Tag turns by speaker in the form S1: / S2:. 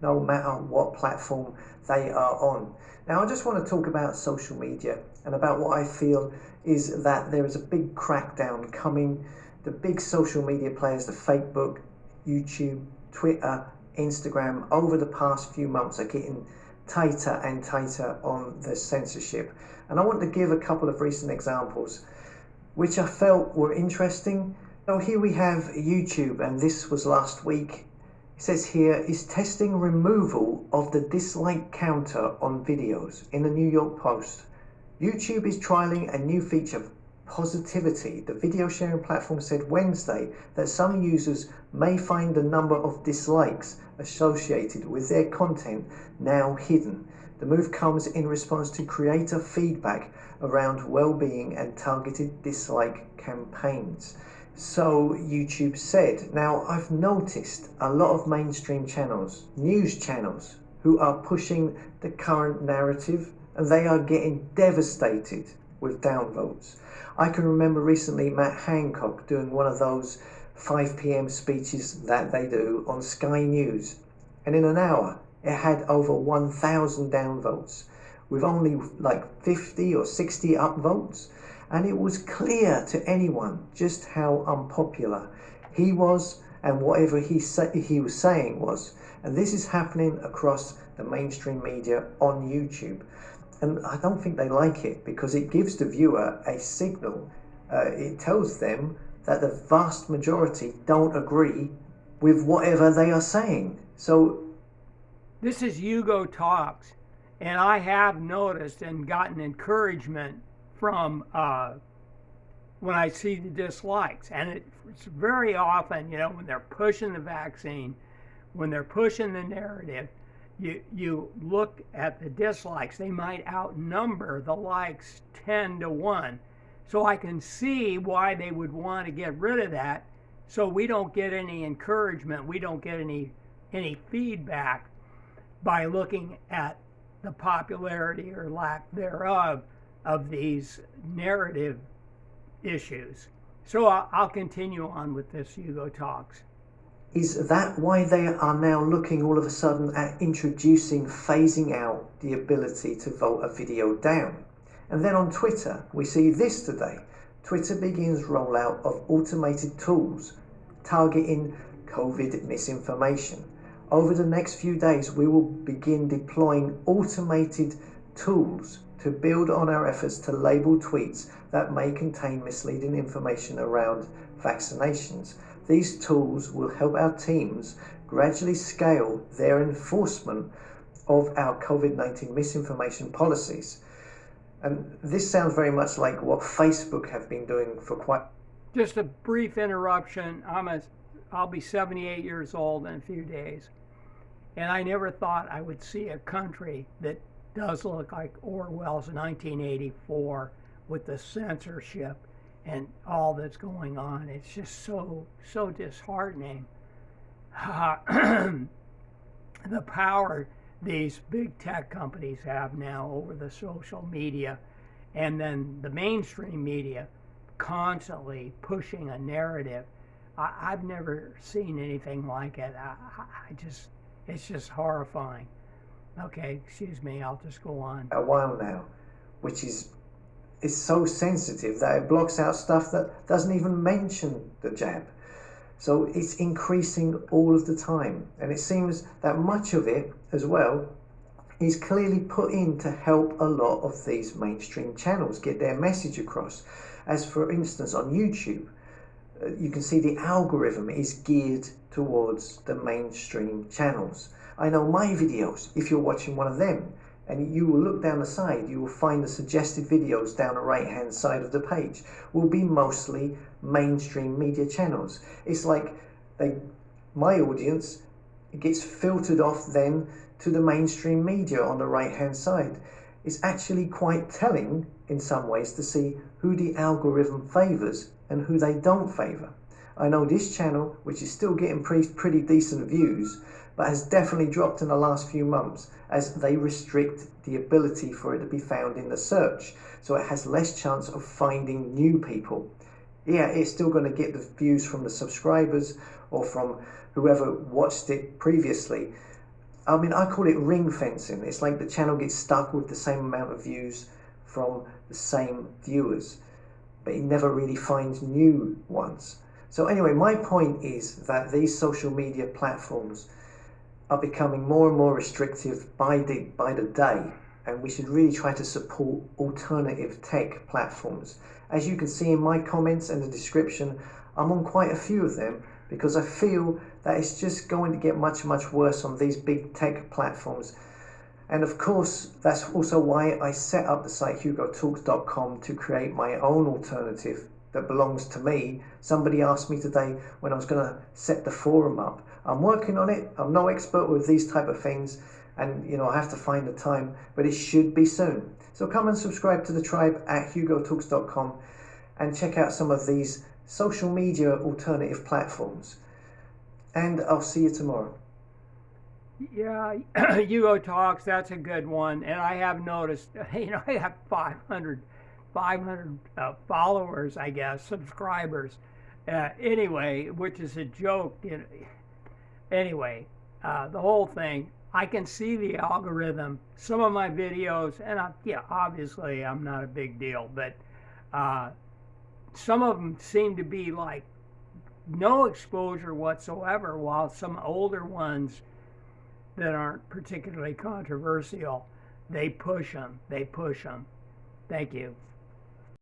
S1: no matter what platform they are on. Now, I just want to talk about social media and about what I feel is that there is a big crackdown coming. The big social media players, the Facebook, YouTube, Twitter, Instagram, over the past few months are getting tighter and tighter on the censorship. And I want to give a couple of recent examples which I felt were interesting. So here we have YouTube, and this was last week. It says here, is testing removal of the dislike counter on videos in the New York Post. YouTube is trialing a new feature, Positivity. The video sharing platform said Wednesday that some users may find the number of dislikes associated with their content now hidden. The move comes in response to creator feedback around well-being and targeted dislike campaigns. So YouTube said. Now, I've noticed a lot of mainstream channels, news channels, who are pushing the current narrative, and they are getting devastated with downvotes. I can remember recently Matt Hancock doing one of those 5 p.m. speeches that they do on Sky News, and in an hour it had over 1,000 downvotes with only like 50 or 60 upvotes. And it was clear to anyone just how unpopular he was and whatever he was saying was. And this is happening across the mainstream media on YouTube. And I don't think they like it because it gives the viewer a signal. It tells them that the vast majority don't agree with whatever they are saying. So
S2: this is Hugo Talks, and I have noticed and gotten encouragement from when I see the dislikes. And it's very often, when they're pushing the vaccine, when they're pushing the narrative, you look at the dislikes. They might outnumber the likes 10 to 1. So I can see why they would want to get rid of that, so we don't get any encouragement, we don't get any feedback by looking at the popularity or lack thereof of these narrative issues. So I'll continue on with this Hugo Talks.
S1: Is that why they are now looking all of a sudden at introducing, phasing out the ability to vote a video down? And then on Twitter, we see this today. Twitter begins rollout of automated tools targeting COVID misinformation. Over the next few days, we will begin deploying automated tools to build on our efforts to label tweets that may contain misleading information around vaccinations. These tools will help our teams gradually scale their enforcement of our COVID-19 misinformation policies. And this sounds very much like what Facebook have been doing for quite...
S2: Just a brief interruption. I'll be 78 years old in a few days. And I never thought I would see a country that does look like Orwell's 1984 with the censorship and all that's going on. It's just so disheartening. The power these big tech companies have now over the social media, and then the mainstream media constantly pushing a narrative. I've never seen anything like it. It's just horrifying. Okay, excuse me, I'll just go on.
S1: A while now, which is so sensitive that it blocks out stuff that doesn't even mention the jab. So it's increasing all of the time. And it seems that much of it as well is clearly put in to help a lot of these mainstream channels get their message across. As for instance, on YouTube, you can see the algorithm is geared towards the mainstream channels. I know my videos, if you're watching one of them, and you will look down the side, you will find the suggested videos down the right hand side of the page will be mostly mainstream media channels. It's like my audience, it gets filtered off then to the mainstream media on the right hand side. It's actually quite telling in some ways to see who the algorithm favors and who they don't favor. I know this channel, which is still getting pretty decent views, but has definitely dropped in the last few months as they restrict the ability for it to be found in the search. So it has less chance of finding new people. Yeah, it's still going to get the views from the subscribers or from whoever watched it previously, I mean, I call it ring fencing. It's like the channel gets stuck with the same amount of views from the same viewers, but it never really finds new ones. So anyway, my point is that these social media platforms are becoming more and more restrictive by the day, and we should really try to support alternative tech platforms. As you can see in my comments and the description, I'm on quite a few of them because I feel that it's just going to get much, much worse on these big tech platforms. And of course, that's also why I set up the site hugotalks.com to create my own alternative that belongs to me. Somebody asked me today when I was going to set the forum up. I'm working on it. I'm no expert with these type of things, and I have to find the time, but it should be soon. So come and subscribe to the tribe at hugotalks.com and check out some of these social media alternative platforms. And I'll see you tomorrow.
S2: Yeah, Hugo Talks, that's a good one. And I have noticed, I have 500 followers, I guess, subscribers. Anyway, which is a joke. Anyway, the whole thing, I can see the algorithm. Some of my videos, and obviously I'm not a big deal, but some of them seem to be like no exposure whatsoever, while some older ones that aren't particularly controversial, they push them. Thank you.